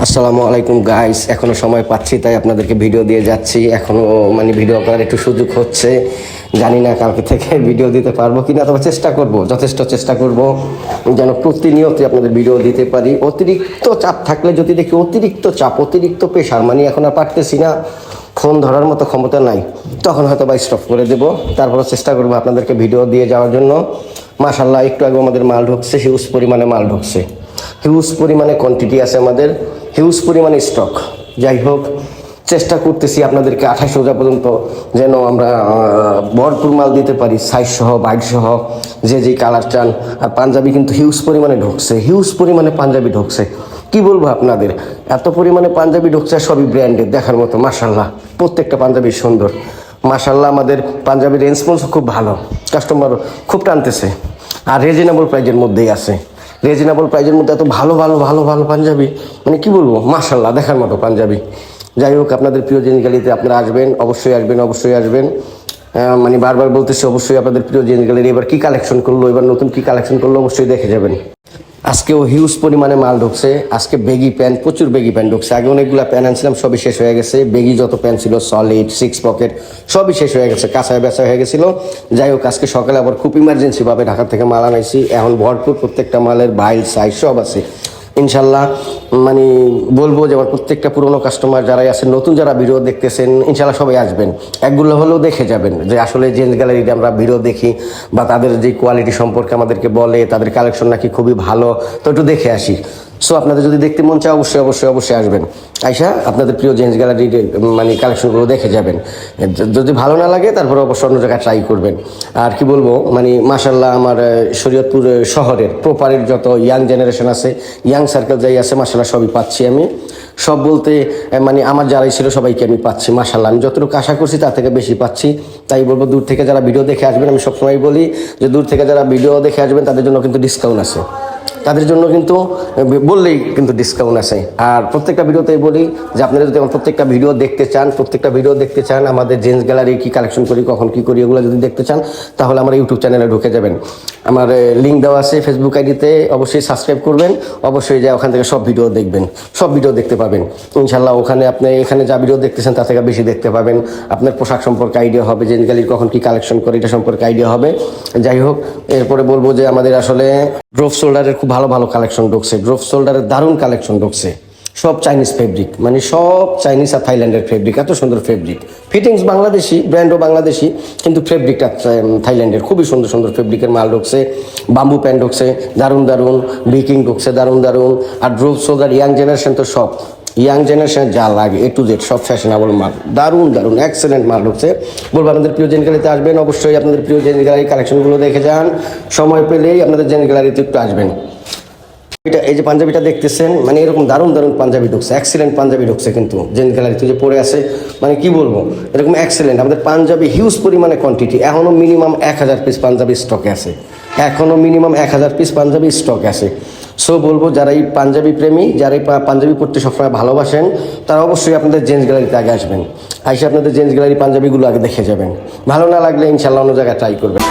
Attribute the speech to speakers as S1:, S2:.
S1: আসসালামু আলাইকুম গাইস, এখনো সময় পাচ্ছি তাই আপনাদেরকে ভিডিও দিয়ে যাচ্ছি। এখনো ভিডিও করার একটু সুযোগ হচ্ছে, জানি না কালকে থেকে ভিডিও দিতে পারবো কিনা, তবে চেষ্টা করব, যথেষ্ট চেষ্টা করব যেন প্রতিনিয়ত আপনাদের ভিডিও দিতে পারি। অতিরিক্ত চাপ থাকলে যদি দেখি অতিরিক্ত চাপ, অতিরিক্ত প্রেশার, এখন আর পারতেছি না, ফোন ধরার মতো ক্ষমতা নাই, তখন হয়তো স্টপ করে দেবো। তারপরে চেষ্টা করবো আপনাদেরকে ভিডিও দিয়ে যাওয়ার জন্য। মাশাআল্লাহ, একটু আগে আমাদের মাল ঢুকছে, হিউজ পরিমাণে মাল ঢুকছে, হিউজ পরিমাণে কোয়ান্টিটি আছে আমাদের, হিউজ পরিমাণে স্টক। যাই হোক, চেষ্টা করতেছি আপনাদেরকে 28 রোজা পর্যন্ত যেন আমরা ভরপুর মাল দিতে পারি, সাইজ সহ, বাইট সহ, যে যেই কালার চান। আর পাঞ্জাবি কিন্তু হিউজ পরিমাণে ঢুকছে, হিউজ পরিমাণে পাঞ্জাবি ঢুকছে। কি বলবো আপনাদের, এত পরিমাণে পাঞ্জাবি ঢুকছে, সবই ব্র্যান্ডেড, দেখার মতো। মাশাআল্লাহ, প্রত্যেকটা পাঞ্জাবি সুন্দর। মাশাআল্লাহ, আমাদের পাঞ্জাবির রেসপন্সও খুব ভালো, কাস্টমার খুব টানতেছে, আর রিজনেবল প্রাইজের মধ্যেই আছে। রিজনেবল প্রাইজের মধ্যে এত ভালো ভালো ভালো ভালো পাঞ্জাবি, কি বলবো, মাশাআল্লাহ, দেখার মতো পাঞ্জাবি। যাই হোক, আপনাদের প্রিয় জেন্টস গ্যালারিতে আপনারা আসবেন, অবশ্যই আসবেন, অবশ্যই আসবেন। বারবার বলতেছি, অবশ্যই আপনাদের প্রিয় জেন্টস গ্যালারি এবার কী কালেকশন করলো, এবার নতুন কী কালেকশন করলো, অবশ্যই দেখে যাবেন। আজকেও হিউজ পরিমাণে মাল ঢুকছে। আজকে বেগি প্যান্ট, প্রচুর বেগি প্যান্ট ঢুকছে। আগে অনেকগুলো প্যান্ট আনছিলাম, সবই শেষ হয়ে গেছে। বেগি যত প্যান্ট ছিল, সলিড, 6 পকেট, সবই শেষ হয়ে গেছে, কাঁচায় বেচা হয়ে গেছিলো। যাই হোক, আজকে সকালে আবার খুব ইমার্জেন্সিভাবে ঢাকা থেকে মাল আনাইছি। এখন ভরপুর প্রত্যেকটা মালের বাইল সাইজ সব আছে ইনশাল্লাহ। বলবো যে আমার প্রত্যেকটা পুরনো কাস্টমার যারাই আছেন, নতুন যারা ভিডিও দেখতেছেন, ইনশাল্লাহ সবাই আসবেন, একগুলো হলেও দেখে যাবেন যে আসলে জেন্টস গ্যালারিতে আমরা ভিডিও দেখি বা তাদের যে কোয়ালিটি সম্পর্কে আমাদেরকে বলে, তাদের কালেকশন নাকি খুবই ভালো, তো একটু দেখে আসি। সো আপনাদের যদি দেখতে মন চায়, অবশ্যই অবশ্যই অবশ্যই আসবেন, আইসা আপনাদের প্রিয় জেন্টস গ্যালারির কালেকশনগুলো দেখে যাবেন। যদি ভালো না লাগে, তারপরে অবশ্যই অন্য জায়গায় ট্রাই করবেন। আর কি বলবো, মাশাআল্লাহ, আমার শরীয়তপুর শহরের প্রপারের যত ইয়াং জেনারেশন আছে, ইয়াং সার্কেল যাই আছে, মাশাআল্লাহ সবই পাচ্ছি আমি। সব বলতে আমার যারাই ছিল সবাইকে আমি পাচ্ছি, মাশাআল্লাহ। আমি যতটুকু আশা করছি তার থেকে বেশি পাচ্ছি। তাই বলবো, দূর থেকে যারা ভিডিও দেখে আসবেন, আমি সবসময় বলি যে দূর থেকে যারা ভিডিও দেখে আসবেন তাদের জন্য কিন্তু ডিসকাউন্ট আছে, তাদের জন্য কিন্তু বললেই কিন্তু ডিসকাউন্ট আছে। আর প্রত্যেকটা ভিডিওতেই বলি যে আপনারা যদি প্রত্যেকটা ভিডিও দেখতে চান, আমাদের জেন্টস গ্যালারি কী কালেকশন করি, কখন কী করি, এগুলো যদি দেখতে চান, তাহলে আমার ইউটিউব চ্যানেলে ঢুকে যাবেন। আমার লিঙ্ক দেওয়া আছে ফেসবুক আইডিতে, অবশ্যই সাবস্ক্রাইব করবেন, অবশ্যই যা ওখান থেকে সব ভিডিও দেখবেন, সব ভিডিও দেখতে পাবেন ইনশাল্লাহ। ওখানে আপনি এখানে যা ভিডিও দেখতেছেন তার থেকে বেশি দেখতে পাবেন। আপনার পোশাক সম্পর্কে আইডিয়া হবে, জেন্টস গ্যালারি কখন কী কালেকশন করে, এটা সম্পর্কে আইডিয়া হবে। যাই হোক, এরপরে বলবো যে আমাদের আসলে ড্রপ শোল্ডারের খুব ভালো ভালো কালেকশন ঢুকছে, ড্রপ শোল্ডারের দারুণ কালেকশন ঢুকছে। সব চাইনিজ ফেব্রিক, সব চাইনিজ আর থাইল্যান্ডের ফেব্রিক, এত সুন্দর ফেব্রিক। ফিটিংস বাংলাদেশি, ব্র্যান্ডও বাংলাদেশি, কিন্তু ফেব্রিকটা থাইল্যান্ডের। খুবই সুন্দর সুন্দর ফেব্রিকের মাল ঢুকছে, বাম্বু প্যান্ট ঢুকছে দারুণ দারুণ, বিকিং ঢুকছে দারুণ দারুণ। আর ড্রপ শোল্ডার ইয়াং জেনারেশন তো সব, ইয়াং জেনারেশন যা লাগে A to Z সব ফ্যাশনেবল মাল, দারুণ দারুণ এক্সেলেন্ট মাল ঢুকছে। বলবো আপনাদের প্রিয় জেন্টস গ্যালারিতে আসবেন, অবশ্যই আপনাদের প্রিয় জেন্টস গ্যালারি কালেকশনগুলো দেখে যান। সময় পেলেই আপনাদের জেন্টস গ্যালারিতে একটু আসবেন। এই যে পাঞ্জাবিটা দেখতেছেন, এরকম দারুণ দারুণ পাঞ্জাবি ঢুকছে, এক্সেলেন্ট পাঞ্জাবি ঢুকছে কিন্তু জেন্টস গ্যালারিতে যে পরে আছে, কি বলবো, এরকম এক্সেলেন্ট আমাদের পাঞ্জাবি হিউজ পরিমাণে কোয়ান্টিটি। এখনও মিনিমাম 1000 পিস পাঞ্জাবি স্টকে আছে, এখনও মিনিমাম 1000 পিস পাঞ্জাবি স্টকে আছে। সো বলবো, যারা এই পাঞ্জাবি প্রেমী, যারা এই পাঞ্জাবি পরতে সবসময় ভালোবাসেন, তারা অবশ্যই আপনাদের জেন্টস গ্যালারিতে আগে আসবেন, আইসে আপনাদের জেন্টস গ্যালারি পাঞ্জাবিগুলো আগে দেখে যাবেন। ভালো না লাগলে ইনশাল্লাহ অন্য জায়গায় ট্রাই করবেন।